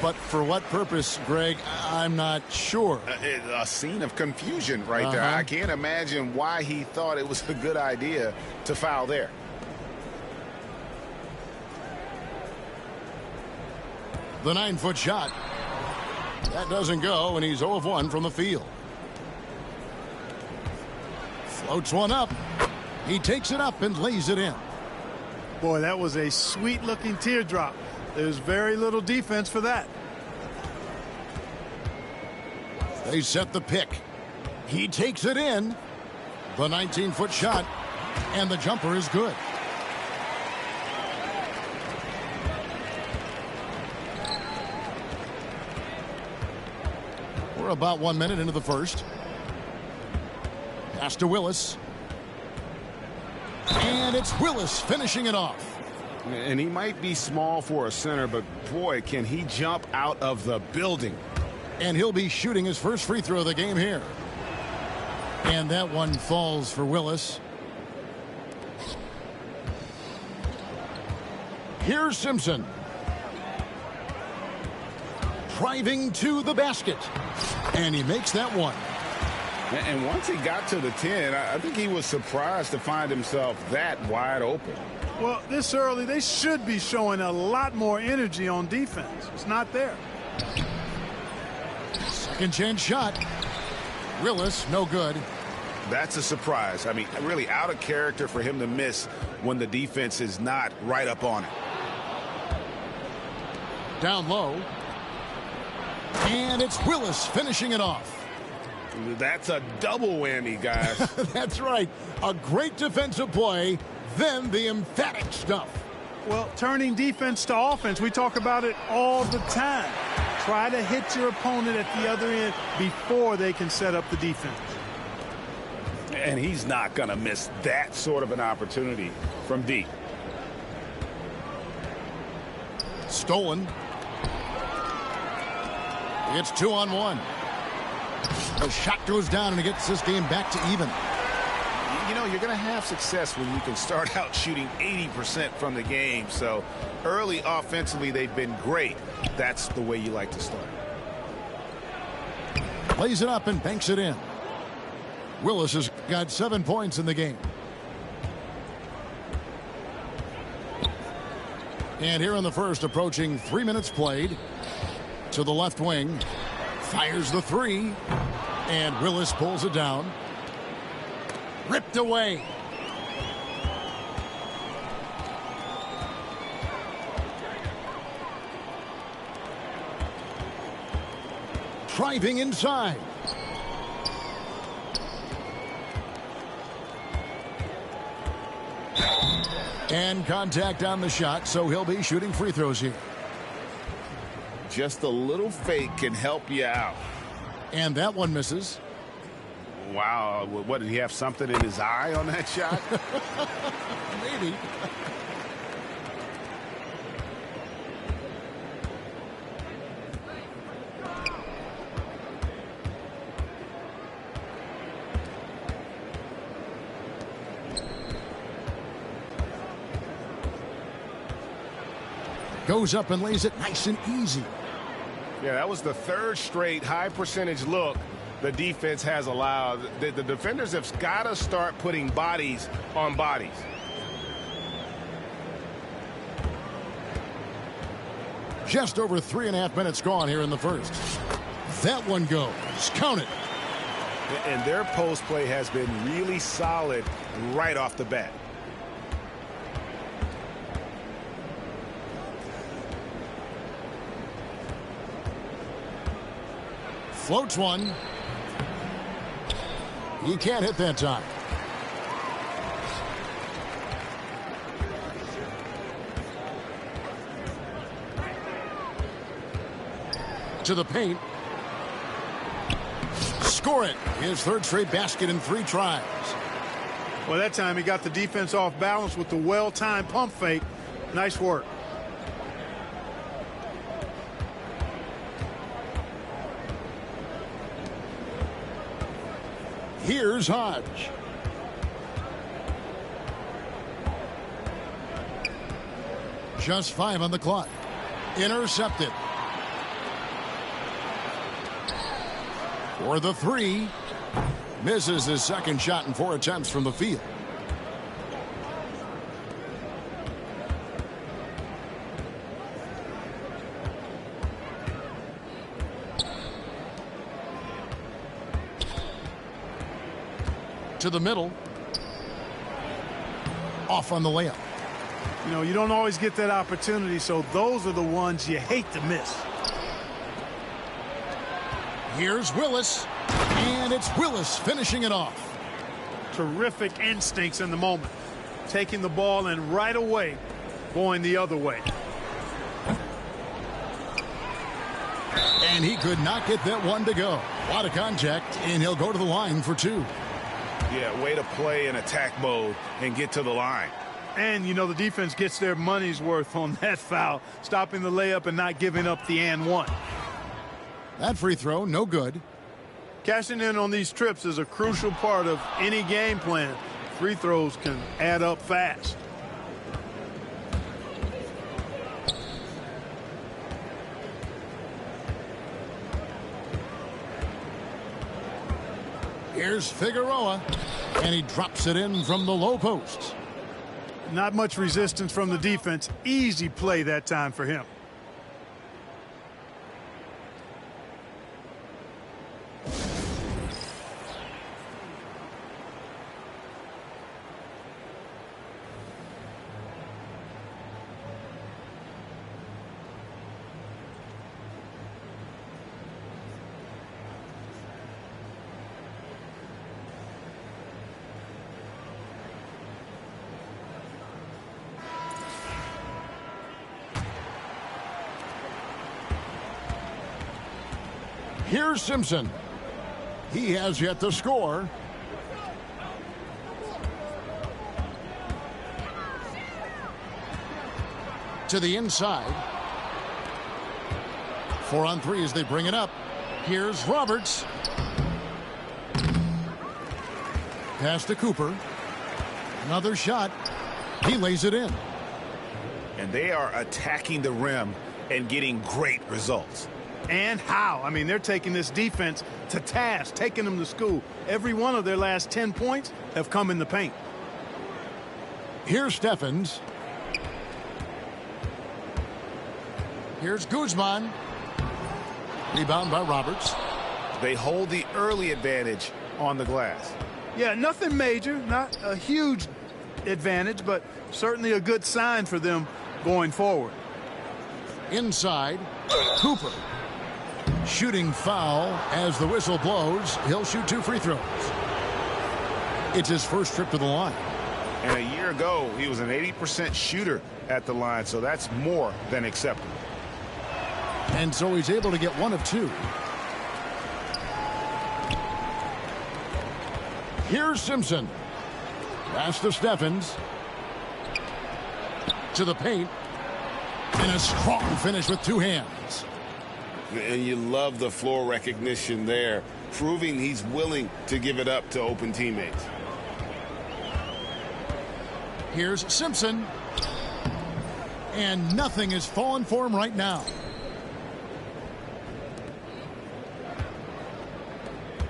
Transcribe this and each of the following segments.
But for what purpose, Greg, I'm not sure. A scene of confusion right there. I can't imagine why he thought it was a good idea to foul there. The 9-foot shot. That doesn't go, and he's 0 of 1 from the field. Floats one up. He takes it up and lays it in. Boy, that was a sweet-looking teardrop. There's very little defense for that. They set the pick. He takes it in. The 19-foot shot, and the jumper is good. We're about 1 minute into the first. Pass to Willis. And it's Willis finishing it off. And he might be small for a center, but boy, can he jump out of the building. And he'll be shooting his first free throw of the game here. And that one falls for Willis. Here's Simpson. Driving to the basket. And he makes that one. And once he got to the 10, I think he was surprised to find himself that wide open. Well, this early, they should be showing a lot more energy on defense. It's not there. Second chance shot. Willis, no good. That's a surprise. I mean, really out of character for him to miss when the defense is not right up on it. Down low. And it's Willis finishing it off. That's a double whammy, guys. That's right. A great defensive play, then the emphatic stuff. Well, turning defense to offense, we talk about it all the time. Try to hit your opponent at the other end before they can set up the defense. And he's not going to miss that sort of an opportunity from deep. Stolen. It's 2-on-1. The shot goes down, and it gets this game back to even. You know, you're going to have success when you can start out shooting 80% from the game. So early offensively, they've been great. That's the way you like to start. Plays it up and banks it in. Willis has got 7 points in the game. And here in the first, approaching 3 minutes played. To the left wing. Fires the three. And Willis pulls it down. Ripped away. Driving inside. And contact on the shot, so he'll be shooting free throws here. Just a little fake can help you out. And that one misses. Wow, what, did he have something in his eye on that shot? Maybe. Goes up and lays it nice and easy. Yeah, that was the third straight high percentage look the defense has allowed. The defenders have got to start putting bodies on bodies. Just over 3.5 minutes gone here in the first. That one goes. Count it. And their post play has been really solid right off the bat. Floats one. He can't hit that time. To the paint. Score it. His third straight basket in 3 tries. Well, that time he got the defense off balance with the well-timed pump fake. Nice work. Here's Hodge. Just 5 on the clock. Intercepted. For the three. Misses his second shot in 4 attempts from the field. To the middle. Off on the layup. You know, you don't always get that opportunity, so those are the ones you hate to miss. Here's Willis, and it's Willis finishing it off. Terrific instincts in the moment. Taking the ball and right away going the other way. And he could not get that one to go. A lot of contact, and he'll go to the line for 2. Yeah, way to play in attack mode and get to the line. And, you know, the defense gets their money's worth on that foul, stopping the layup and not giving up the and one. That free throw, no good. Cashing in on these trips is a crucial part of any game plan. Free throws can add up fast. Here's Figueroa, and he drops it in from the low post. Not much resistance from the defense. Easy play that time for him. Here's Simpson. He has yet to score. To the inside. 4 on 3 as they bring it up. Here's Roberts. Pass to Cooper. Another shot. He lays it in. And they are attacking the rim and getting great results. And how? I mean, they're taking this defense to task, taking them to school. Every one of their last 10 points have come in the paint. Here's Steffens. Here's Guzman. Rebound by Roberts. They hold the early advantage on the glass. Yeah, nothing major, not a huge advantage, but certainly a good sign for them going forward. Inside, Cooper. Shooting foul as the whistle blows. He'll shoot 2 free throws. It's his first trip to the line. And a year ago, he was an 80% shooter at the line, so that's more than acceptable. And so he's able to get 1 of 2. Here's Simpson. Pass to Steffens. To the paint. And a strong finish with 2 hands. And you love the floor recognition there, proving he's willing to give it up to open teammates. Here's Simpson. And nothing is falling for him right now.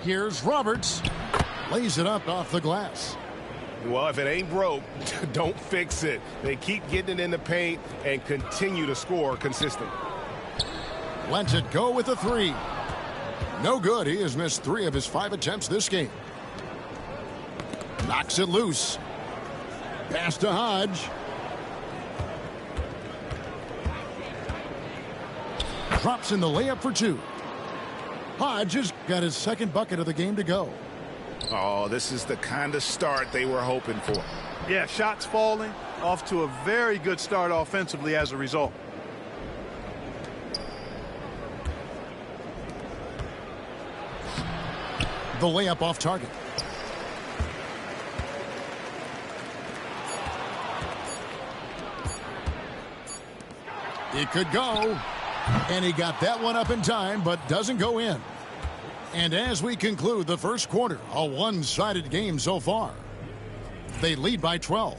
Here's Roberts. Lays it up off the glass. Well, if it ain't broke, don't fix it. They keep getting it in the paint and continue to score consistently. Lets it go with a 3. No good. He has missed 3 of his 5 attempts this game. Knocks it loose. Pass to Hodge. Drops in the layup for 2. Hodge has got his second bucket of the game to go. Oh, this is the kind of start they were hoping for. Yeah, shots falling, off to a very good start offensively as a result. The layup off target. It could go. And he got that one up in time, but doesn't go in. And as we conclude the first quarter, a one-sided game so far. They lead by 12.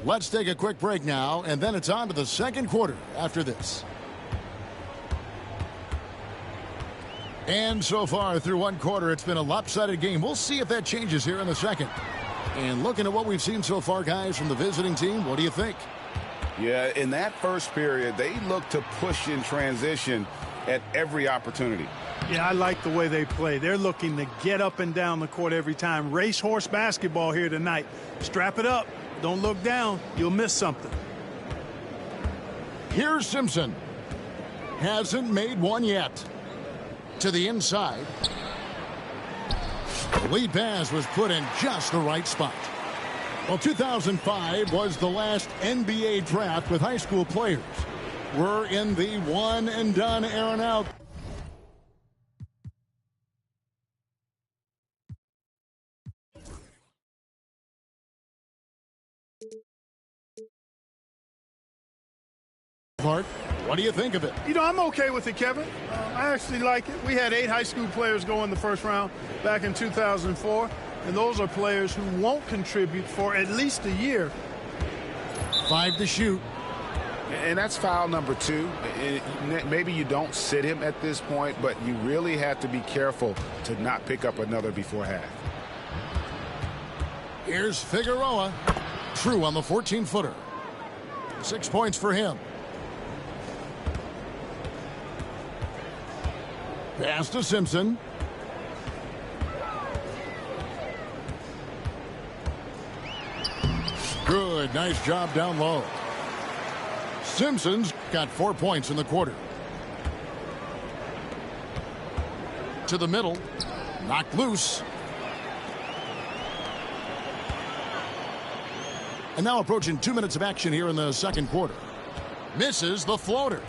Let's take a quick break now, and then it's on to the second quarter after this. And so far through one quarter, it's been a lopsided game. We'll see if that changes here in the second. And looking at what we've seen so far, guys, from the visiting team, what do you think? Yeah, in that first period, they looked to push in transition at every opportunity. Yeah, I like the way they play. They're looking to get up and down the court every time. Racehorse basketball here tonight. Strap it up. Don't look down. You'll miss something. Here's Simpson. Hasn't made one yet. To the inside. The lead pass was put in just the right spot. Well, 2005 was the last NBA draft with high school players. We're in the one-and-done era now. What do you think of it? You know, I'm okay with it, Kevin. I actually like it. We had 8 high school players go in the first round back in 2004, and those are players who won't contribute for at least a year. 5 to shoot. And that's foul number 2. Maybe you don't sit him at this point, but you really have to be careful to not pick up another before half. Here's Figueroa. True on the 14-footer. 6 points for him. Pass to Simpson. Good, nice job down low. Simpson's got 4 points in the quarter. To the middle. Knocked loose. And now approaching 2 minutes of action here in the second quarter. Misses the floater.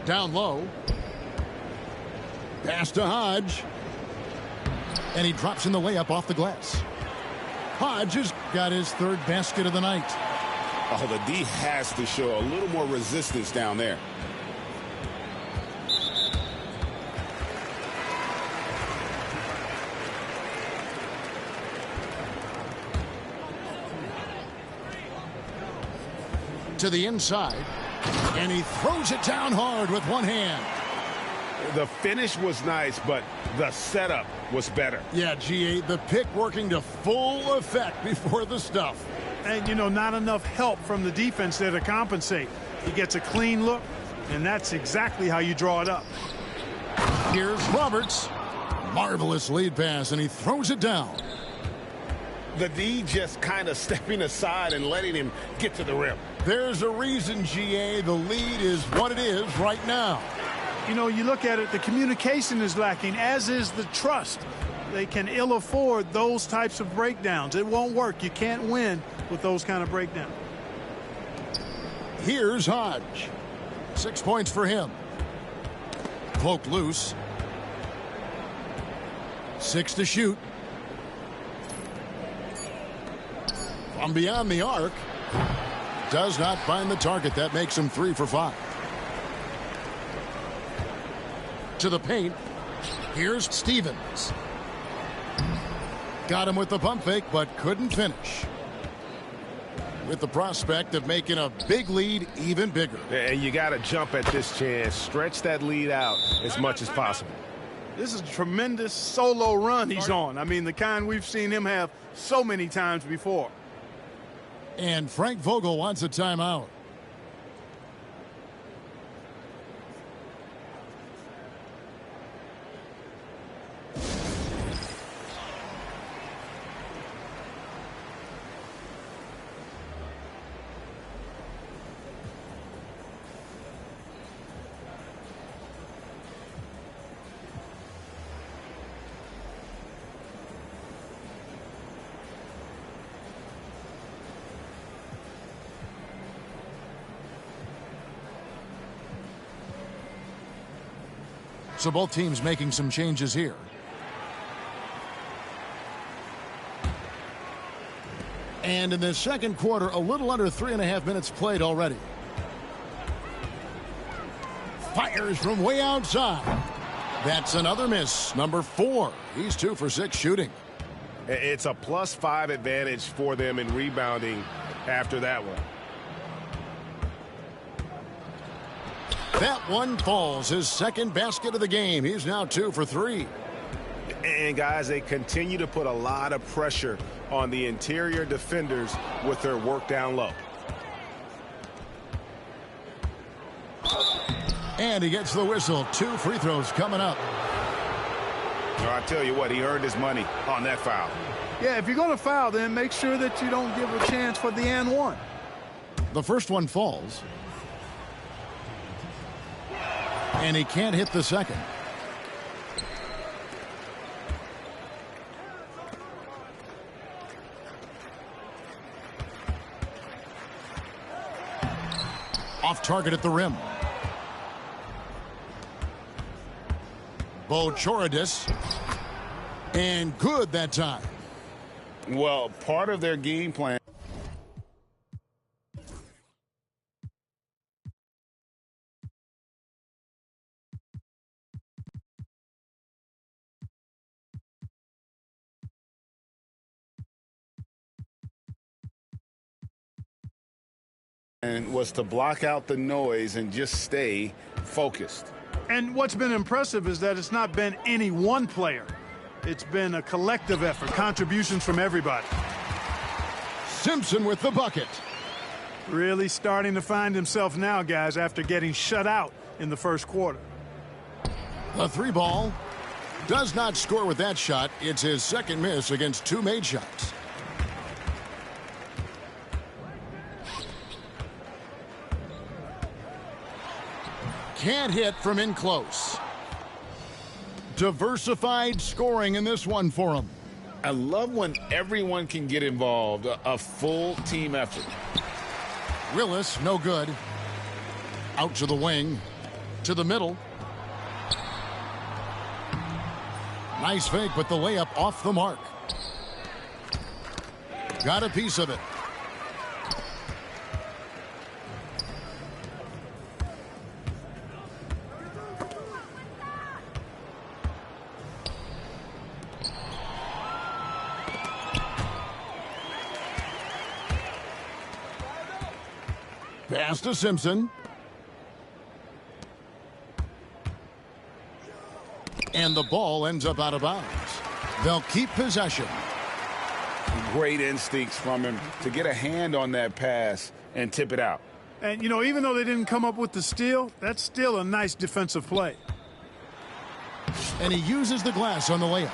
Down low. Pass to Hodge. And he drops in the layup off the glass. Hodge has got his 3rd basket of the night. Oh, the D has to show a little more resistance down there. To the inside. And he throws it down hard with one hand. The finish was nice, but the setup was better. Yeah, GA, the pick working to full effect before the stuff. And, you know, not enough help from the defense there to compensate. He gets a clean look, and that's exactly how you draw it up. Here's Roberts. Marvelous lead pass, and he throws it down. The D just kind of stepping aside and letting him get to the rim. There's a reason, GA, the lead is what it is right now. You know, you look at it, the communication is lacking, as is the trust. They can ill afford those types of breakdowns. It won't work. You can't win with those kind of breakdowns. Here's Hodge. 6 points for him. Cloak loose. 6 to shoot. From beyond the arc. Does not find the target. That makes him 3 for 5. To the paint. Here's Stevens. Got him with the pump fake, but couldn't finish. With the prospect of making a big lead even bigger. And you got to jump at this chance. Stretch that lead out as much as possible. This is a tremendous solo run he's on. I mean, the kind we've seen him have so many times before. And Frank Vogel wants a timeout. So both teams making some changes here. And in the second quarter, a little under 3.5 minutes played already. Fires from way outside. That's another miss. Number 4. He's 2 for 6 shooting. It's a +5 advantage for them in rebounding after that one. That one falls. His second basket of the game. He's now 2 for 3. And, guys, they continue to put a lot of pressure on the interior defenders with their work down low. And he gets the whistle. 2 free throws coming up. I tell you what, he earned his money on that foul. Yeah, if you're going to foul, then make sure that you don't give a chance for the and one. The first one falls. And he can't hit the second. Off target at the rim. Bochoradis. And good that time. Well, part of their game plan was to block out the noise and just stay focused. And what's been impressive is that it's not been any one player. It's been a collective effort, contributions from everybody. Simpson with the bucket. Really starting to find himself now, guys, after getting shut out in the first quarter. The 3 ball does not score with that shot. It's his second miss against 2 made shots. Can't hit from in close. Diversified scoring in this one for him. I love when everyone can get involved, a full team effort. Willis, no good. Out to the wing. To the middle. Nice fake, but the layup off the mark. Got a piece of it. Pass to Simpson. And the ball ends up out of bounds. They'll keep possession. Great instincts from him to get a hand on that pass and tip it out. And, you know, even though they didn't come up with the steal, that's still a nice defensive play. And he uses the glass on the layup.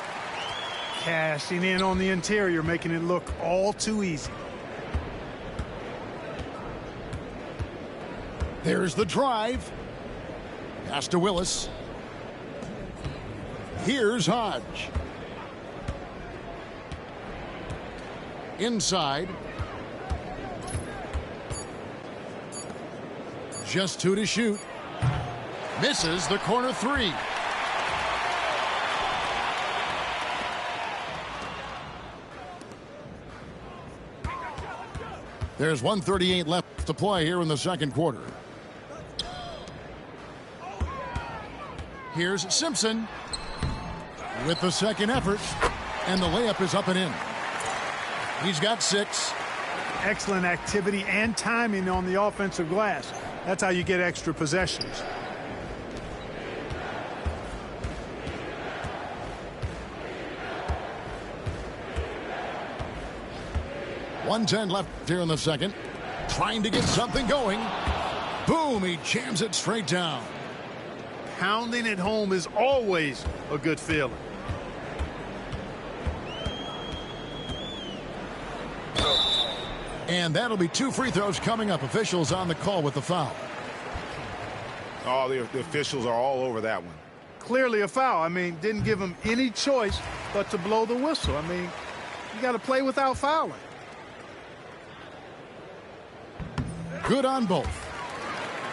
Cashing in on the interior, making it look all too easy. There's the drive. Pass to Willis. Here's Hodge. Inside. Just 2 to shoot. Misses the corner 3. There's 1:38 left to play here in the second quarter. Here's Simpson with the second effort, and the layup is up and in. He's got 6. Excellent activity and timing on the offensive glass. That's how you get extra possessions. .110 left here in the second. Trying to get something going. Boom, he jams it straight down. Pounding it home is always a good feeling. And that'll be 2 free throws coming up. Officials on the call with the foul. Oh, the officials are all over that one. Clearly a foul. I mean, didn't give him any choice but to blow the whistle. I mean, you got to play without fouling. Good on both.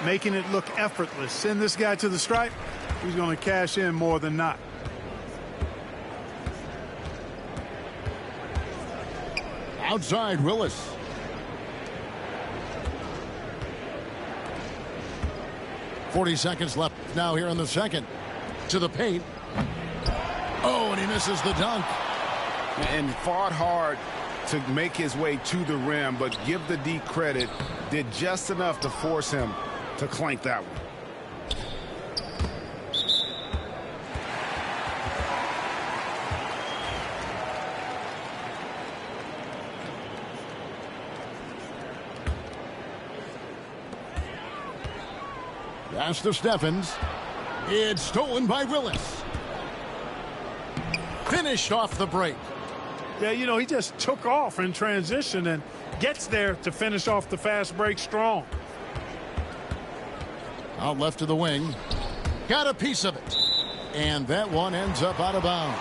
Making it look effortless. Send this guy to the stripe. He's going to cash in more than not. Outside Willis. .40 seconds left now here in the second. To the paint. Oh, and he misses the dunk. And fought hard to make his way to the rim, but give the D credit. Did just enough to force him to clank that one. Pass to Steffens. It's stolen by Willis. Finished off the break. Yeah, you know, he just took off in transition and gets there to finish off the fast break strong. Out left to the wing. Got a piece of it. And that one ends up out of bounds.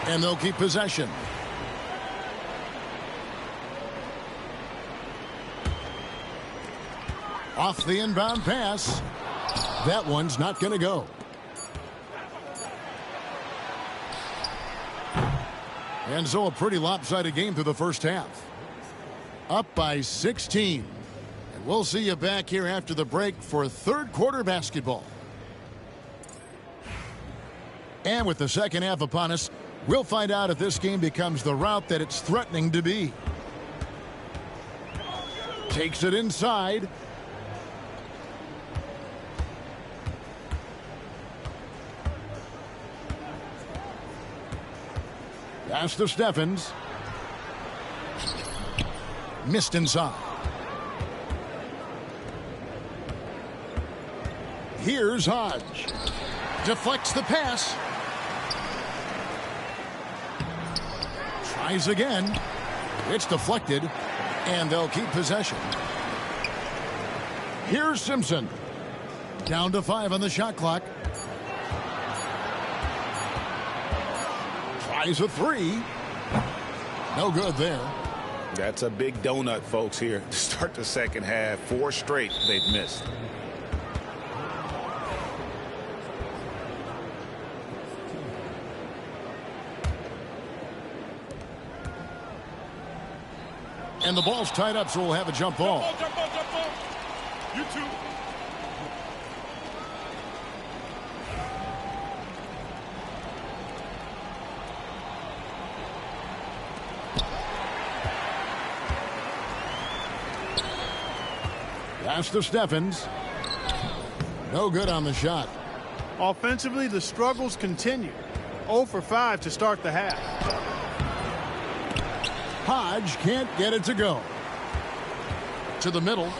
And they'll keep possession. Off the inbound pass. That one's not going to go. And so a pretty lopsided game through the first half. Up by 16. And we'll see you back here after the break for third quarter basketball. And with the second half upon us, we'll find out if this game becomes the route that it's threatening to be. Takes it inside. Pass to Steffens. Missed inside. Here's Hodge. Deflects the pass. Tries again. It's deflected, and they'll keep possession. Here's Simpson. Down to 5 on the shot clock. Tries a 3. No good there. That's a big donut, folks, here to start the second half. 4 straight they've missed. And the ball's tied up, so we'll have a jump ball. Jump ball. You too. Pass to Steffens. No good on the shot. Offensively, the struggles continue. 0 for 5 to start the half. Hodge can't get it to go. To the middle.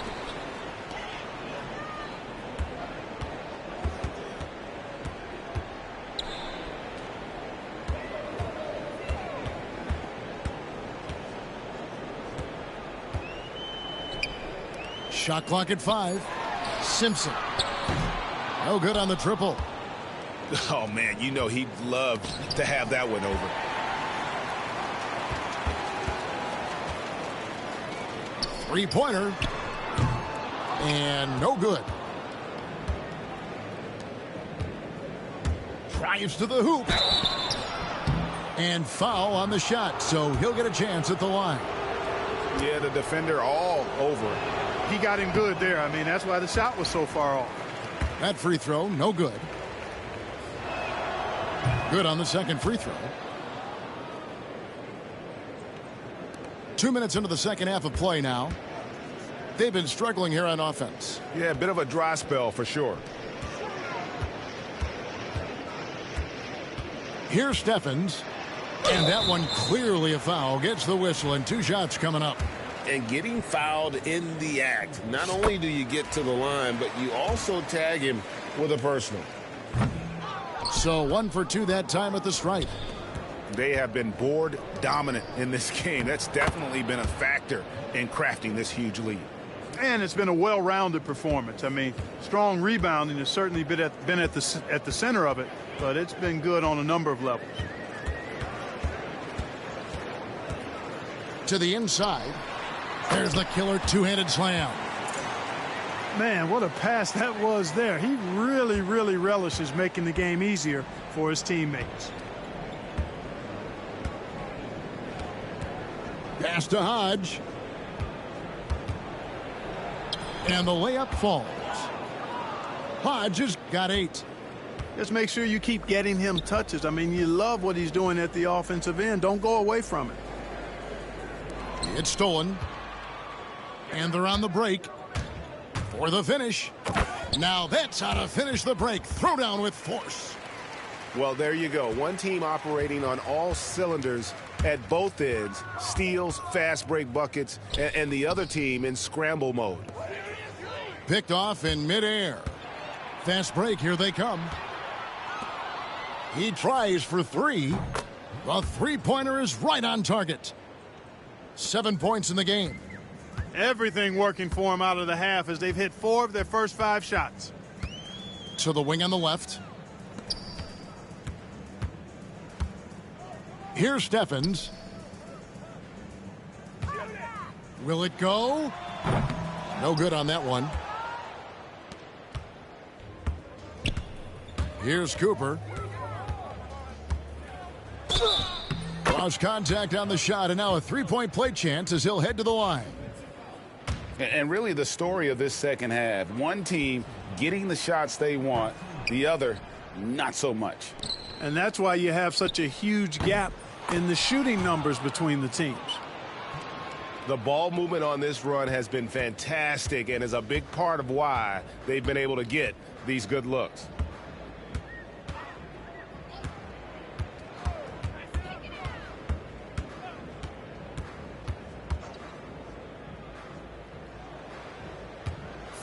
Shot clock at 5. Simpson. No good on the triple. Oh, man, you know he'd love to have that one over. Three-pointer. And no good. Drives to the hoop. And foul on the shot, so he'll get a chance at the line. Yeah, the defender all over it. He got him good there. I mean, that's why the shot was so far off. That free throw, no good. Good on the second free throw. 2 minutes into the second half of play now. They've been struggling here on offense. Yeah, a bit of a dry spell for sure. Here's Steffens. And that one clearly a foul. Gets the whistle, and 2 shots coming up. And getting fouled in the act. Not only do you get to the line, but you also tag him with a personal. So 1 for 2 that time at the stripe. They have been board dominant in this game. That's definitely been a factor in crafting this huge lead. And it's been a well-rounded performance. I mean, strong rebounding has certainly been at the center of it, but it's been good on a number of levels. To the inside. There's the killer two-handed slam. Man, what a pass that was there. He really, really relishes making the game easier for his teammates. Pass to Hodge. And the layup falls. Hodge has got 8. Just make sure you keep getting him touches. I mean, you love what he's doing at the offensive end. Don't go away from it. It's stolen. And they're on the break for the finish. Now that's how to finish the break. Throw down with force. Well, there you go. One team operating on all cylinders at both ends. Steals, fast break buckets, and the other team in scramble mode. Picked off in midair. Fast break. Here they come. He tries for three. The three-pointer is right on target. 7 points in the game. Everything working for him out of the half as they've hit 4 of their first 5 shots. To the wing on the left. Here's Steffens. Will it go? No good on that one. Here's Cooper. Lost contact on the shot, and now a three-point play chance as he'll head to the line. And really the story of this second half, one team getting the shots they want, the other not so much. And that's why you have such a huge gap in the shooting numbers between the teams. The ball movement on this run has been fantastic and is a big part of why they've been able to get these good looks.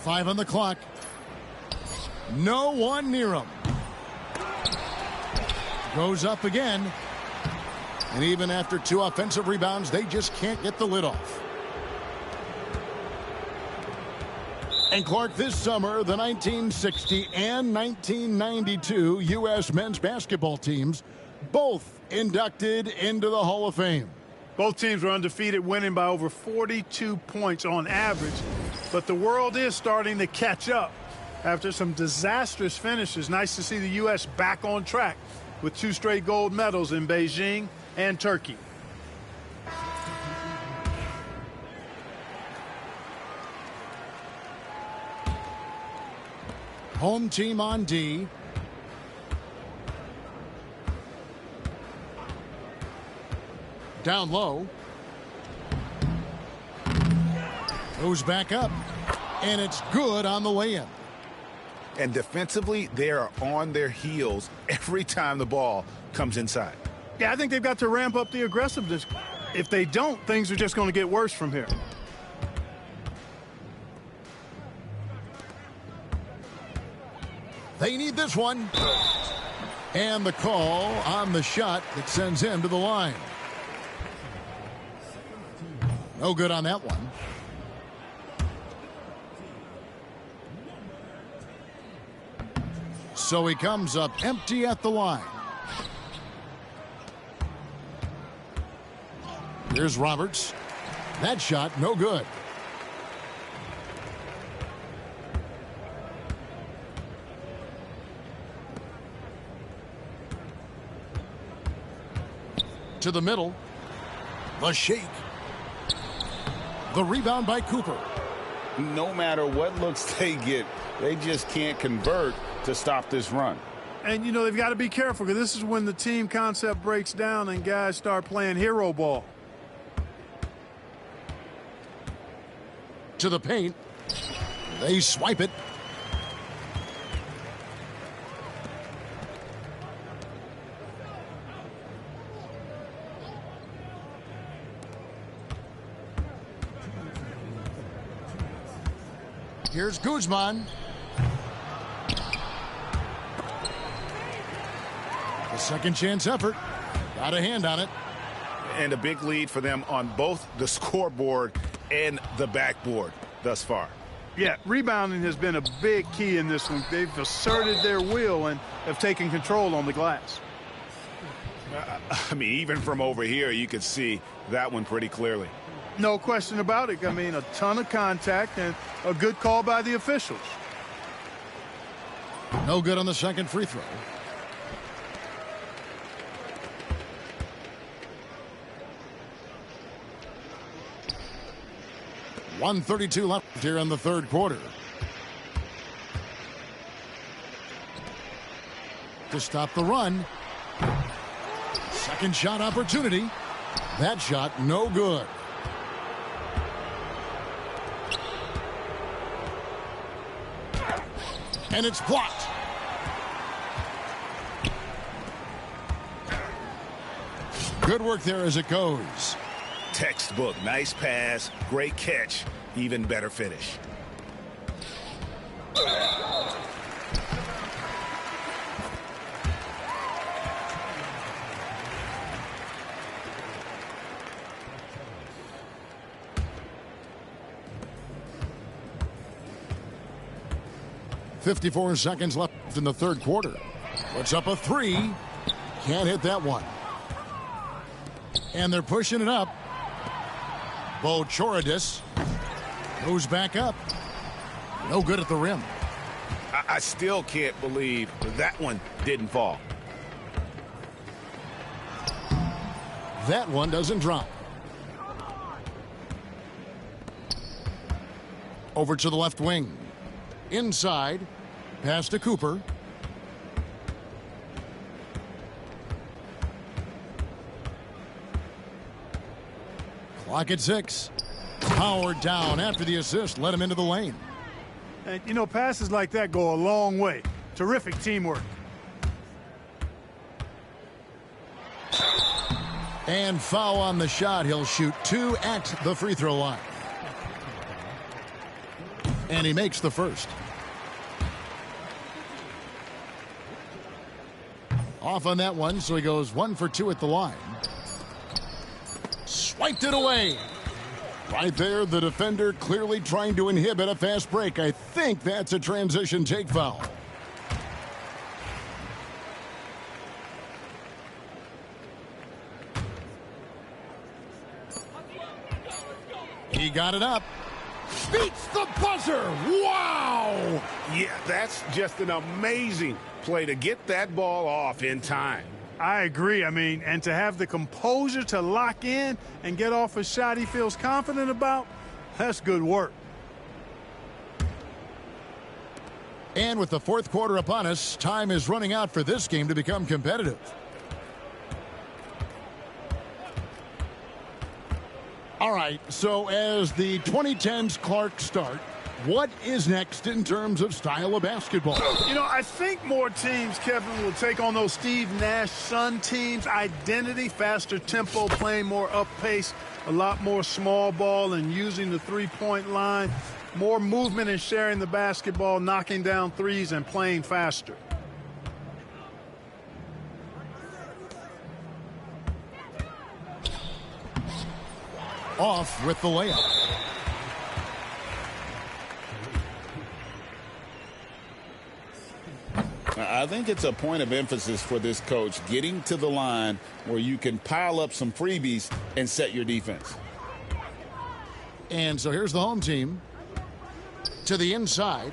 Five on the clock. No one near him. Goes up again. And even after 2 offensive rebounds, they just can't get the lid off. And Clark, this summer, the 1960 and 1992 U.S. men's basketball teams both inducted into the Hall of Fame. Both teams were undefeated, winning by over 42 points on average. But the world is starting to catch up after some disastrous finishes. Nice to see the U.S. back on track with 2 straight gold medals in Beijing and Turkey. Home team on D. Down low. Goes back up. And it's good on the way in. And defensively, they are on their heels every time the ball comes inside. Yeah, I think they've got to ramp up the aggressiveness. If they don't, things are just going to get worse from here. They need this one. And the call on the shot that sends him to the line. No good on that one. So he comes up empty at the line. Here's Roberts. That shot, no good. To the middle. The shake. The rebound by Cooper. No matter what looks they get, they just can't convert to stop this run. And, you know, they've got to be careful because this is when the team concept breaks down and guys start playing hero ball. To the paint. They swipe it. Here's Guzman. A second chance effort. Got a hand on it. And a big lead for them on both the scoreboard and the backboard thus far. Yeah, rebounding has been a big key in this one. They've asserted their will and have taken control on the glass. I mean, even from over here, you could see that one pretty clearly. No question about it. I mean, a ton of contact and a good call by the officials. No good on the second free throw. .132 left here in the third quarter. To stop the run. Second shot opportunity. That shot no good. And it's blocked. Good work there as it goes. Textbook. Nice pass. Great catch. Even better finish. 54 seconds left in the third quarter. Puts up a three. Can't hit that one. And they're pushing it up. Bochoradis goes back up. No good at the rim. I still can't believe that one didn't fall. That one doesn't drop. Over to the left wing. Inside. Pass to Cooper. Clock at 6. Powered down after the assist. Let him into the lane. And, you know, passes like that go a long way. Terrific teamwork. And foul on the shot. He'll shoot 2 at the free throw line. And he makes the first. Off on that one, so he goes 1 for 2 at the line. Swiped it away. Right there, the defender clearly trying to inhibit a fast break. I think that's a transition take foul. He got it up. Beats the buzzer. Wow! Yeah, that's just an amazing play to get that ball off in time. I agree. I mean, and to have the composure to lock in and get off a shot he feels confident about, that's good work. And with the fourth quarter upon us, time is running out for this game to become competitive. All right, so as the 2010s Clark start, what is next in terms of style of basketball? You know, I think more teams, Kevin, will take on those Steve Nash Sun teams. Identity, faster tempo, playing more up pace, a lot more small ball and using the three-point line. More movement and sharing the basketball, knocking down threes and playing faster. Off with the layup. I think it's a point of emphasis for this coach, getting to the line where you can pile up some freebies and set your defense. And so here's the home team. To the inside.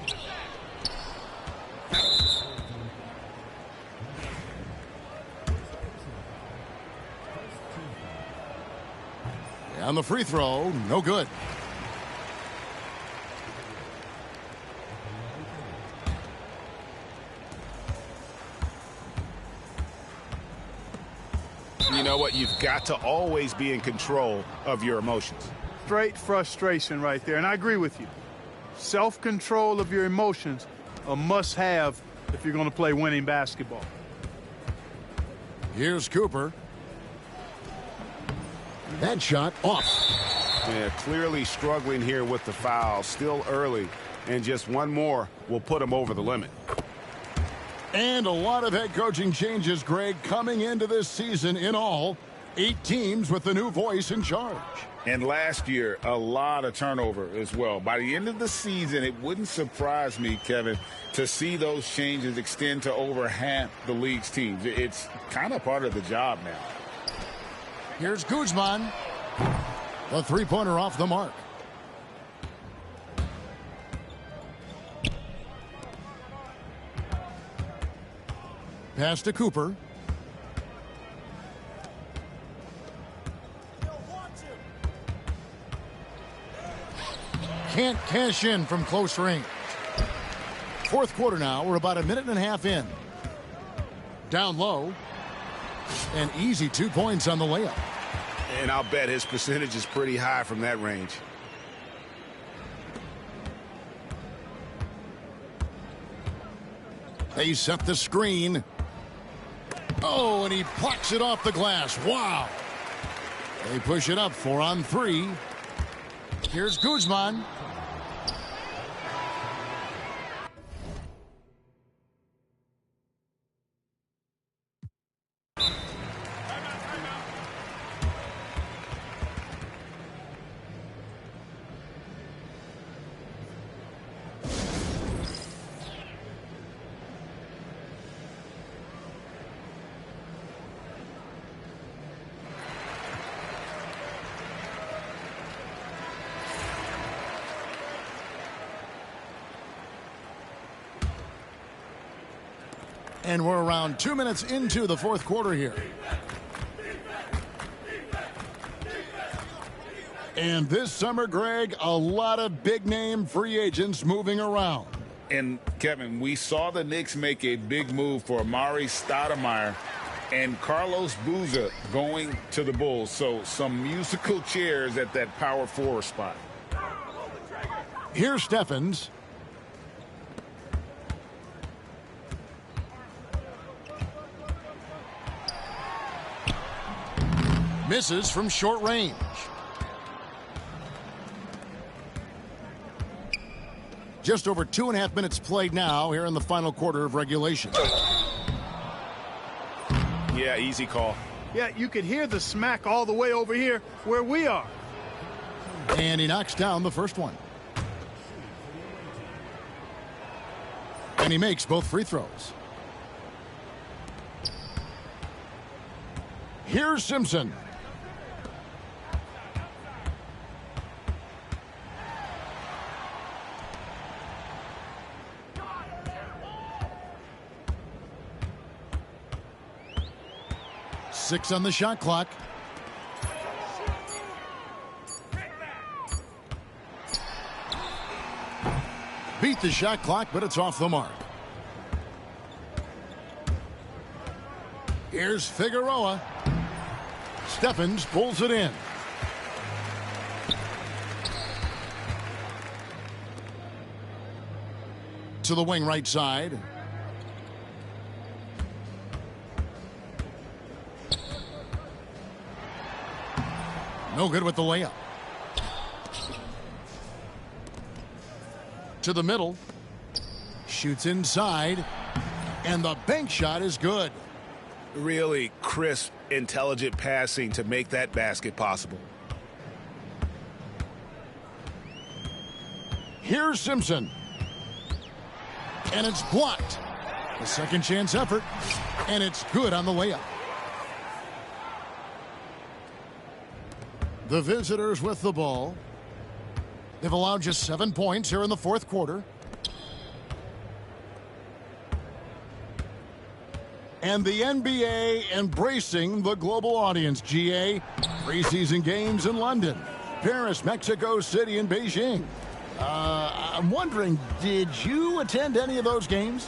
On the free throw, no good. You know what? You've got to always be in control of your emotions. Straight frustration right there, and I agree with you. Self-control of your emotions, a must-have if you're going to play winning basketball. Here's Cooper. That shot off. Yeah, clearly struggling here with the foul. Still early, and just one more will put him over the limit. And a lot of head coaching changes, Greg, coming into this season. In all, 8 teams with the new voice in charge. And last year, a lot of turnover as well. By the end of the season, it wouldn't surprise me, Kevin, to see those changes extend to over half the league's teams. It's kind of part of the job now. Here's Guzman. The three-pointer off the mark. Pass to Cooper. Can't cash in from close range. Fourth quarter now. We're about a minute and a half in. Down low. And easy 2 points on the layup. And I'll bet his percentage is pretty high from that range. They set the screen. Oh, and he plucks it off the glass. Wow. They push it up 4 on 3. Here's Guzman. And we're around 2 minutes into the fourth quarter here. And this summer, Greg, a lot of big-name free agents moving around. And, Kevin, we saw the Knicks make a big move for Amari Stoudemire and Carlos Boozer going to the Bulls. So some musical chairs at that power forward spot. Here's Steffens. Misses from short range. Just over 2.5 minutes played now here in the final quarter of regulation. Yeah, easy call. Yeah, you could hear the smack all the way over here where we are. And he knocks down the first one. And he makes both free throws. Here's Simpson. Six on the shot clock. Beat the shot clock, but it's off the mark. Here's Figueroa. Steffens pulls it in. To the wing right side. No good with the layup. To the middle. Shoots inside. And the bank shot is good. Really crisp, intelligent passing to make that basket possible. Here's Simpson. And it's blocked. A second chance effort. And it's good on the layup. The visitors with the ball. They've allowed just 7 points here in the fourth quarter. And the NBA embracing the global audience, GA. Preseason games in London, Paris, Mexico City, and Beijing. I'm wondering, did you attend any of those games?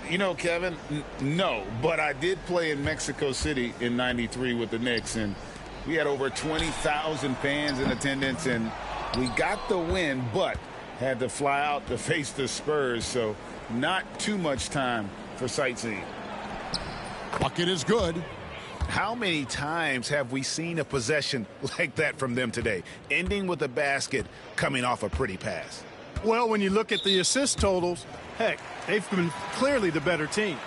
You know, Kevin, no, but I did play in Mexico City in '93 with the Knicks, and we had over 20,000 fans in attendance, and we got the win, but had to fly out to face the Spurs, so not too much time for sightseeing. Bucket is good. How many times have we seen a possession like that from them today, ending with a basket coming off a pretty pass? Well, when you look at the assist totals, heck, they've been clearly the better team.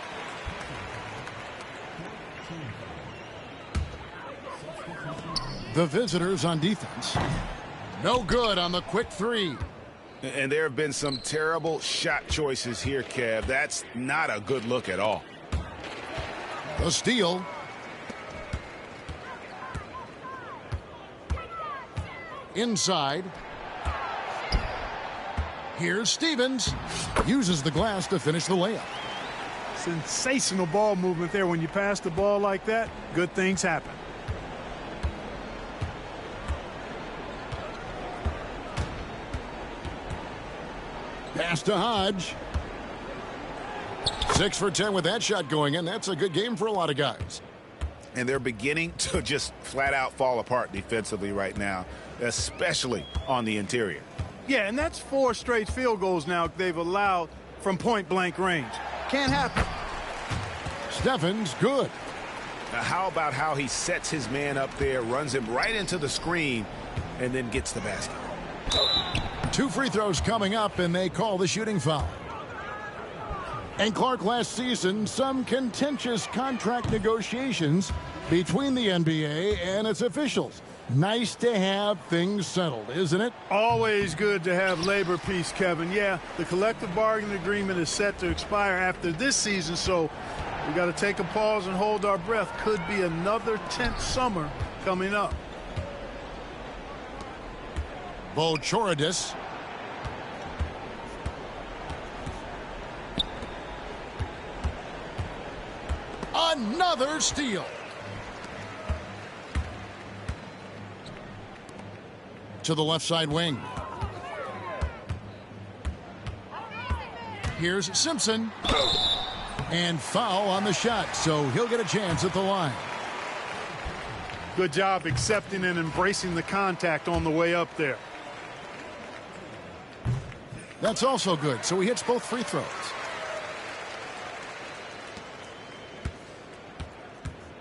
The visitors on defense. No good on the quick three. And there have been some terrible shot choices here, Kev. That's not a good look at all. The steal. Inside. Here's Stevens. Uses the glass to finish the layup. Sensational ball movement there. When you pass the ball like that, good things happen. Pass to Hodge. 6 for 10 with that shot going in. That's a good game for a lot of guys. And they're beginning to just flat out fall apart defensively right now, especially on the interior. Yeah, and that's 4 straight field goals now they've allowed from point-blank range. Can't happen. Steffens, good. Now, how about how he sets his man up there, runs him right into the screen, and then gets the basket? 2 free throws coming up, and they call the shooting foul. And Clark, last season, some contentious contract negotiations between the NBA and its officials. Nice to have things settled, isn't it? Always good to have labor peace, Kevin. Yeah, the collective bargaining agreement is set to expire after this season, so we got to take a pause and hold our breath. Could be another tense summer coming up. Bochoridis. Another steal. To the left side wing. Here's Simpson. And foul on the shot, so he'll get a chance at the line. Good job accepting and embracing the contact on the way up there. That's also good, so he hits both free throws.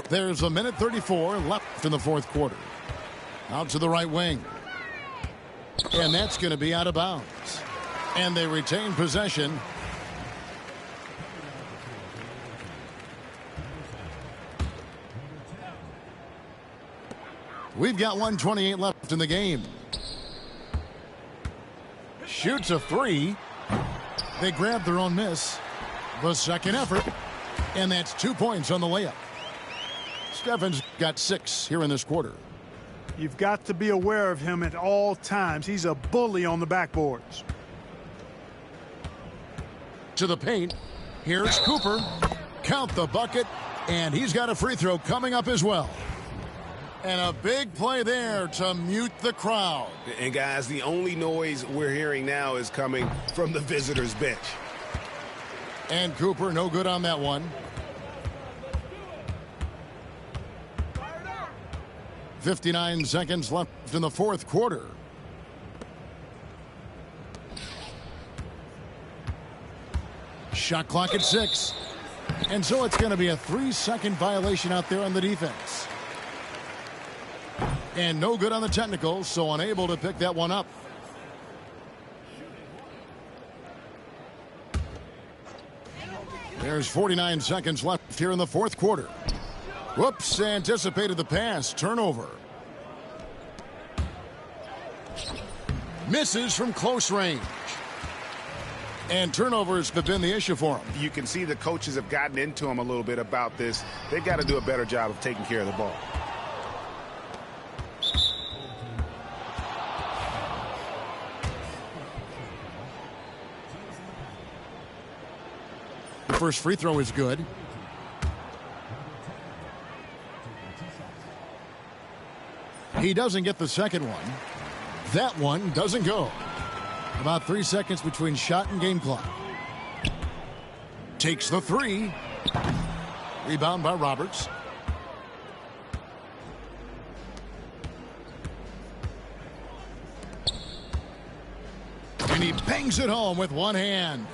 There's 1:34 left in the fourth quarter. Out to the right wing. And that's going to be out of bounds. And they retain possession. We've got 1:28 left in the game. Shoots a three. They grab their own miss. The second effort. And that's 2 points on the layup. Stephen's got 6 here in this quarter. You've got to be aware of him at all times. He's a bully on the backboards. To the paint. Here's Cooper. Count the bucket. And he's got a free throw coming up as well. And a big play there to mute the crowd. And guys, the only noise we're hearing now is coming from the visitors' bench. And Cooper, no good on that one. 59 seconds left in the fourth quarter. Shot clock at 6. And so it's going to be a 3-second violation out there on the defense. And no good on the technical, so unable to pick that one up. There's 49 seconds left here in the fourth quarter. Whoops, anticipated the pass. Turnover. Misses from close range. And turnovers have been the issue for him. You can see the coaches have gotten into him a little bit about this. They've got to do a better job of taking care of the ball. The first free throw is good. He doesn't get the second one. That one doesn't go. About 3 seconds between shot and game clock. Takes the three. Rebound by Roberts. And he bangs it home with one hand.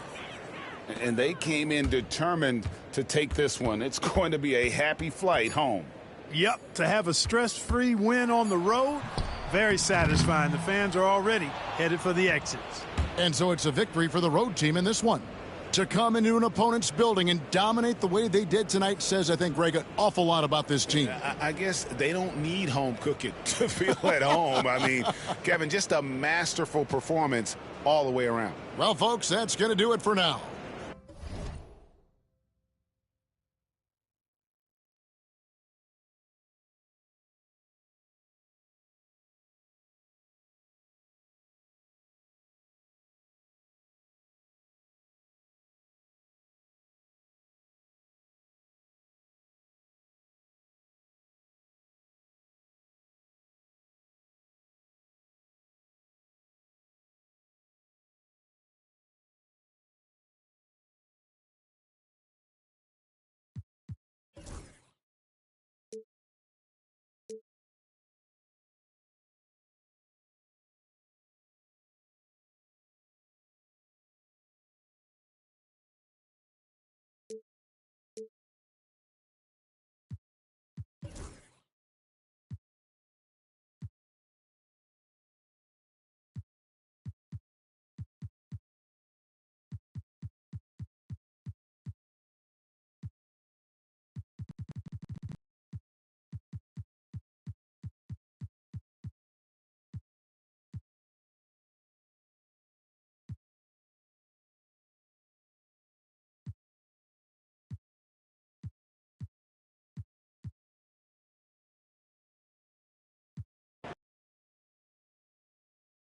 And they came in determined to take this one. It's going to be a happy flight home. Yep, to have a stress-free win on the road, very satisfying. The fans are already headed for the exits. And so it's a victory for the road team in this one. To come into an opponent's building and dominate the way they did tonight says, I think, Greg, an awful lot about this team. I guess they don't need home cooking to feel at home. I mean, Kevin, just a masterful performance all the way around. Well, folks, that's going to do it for now.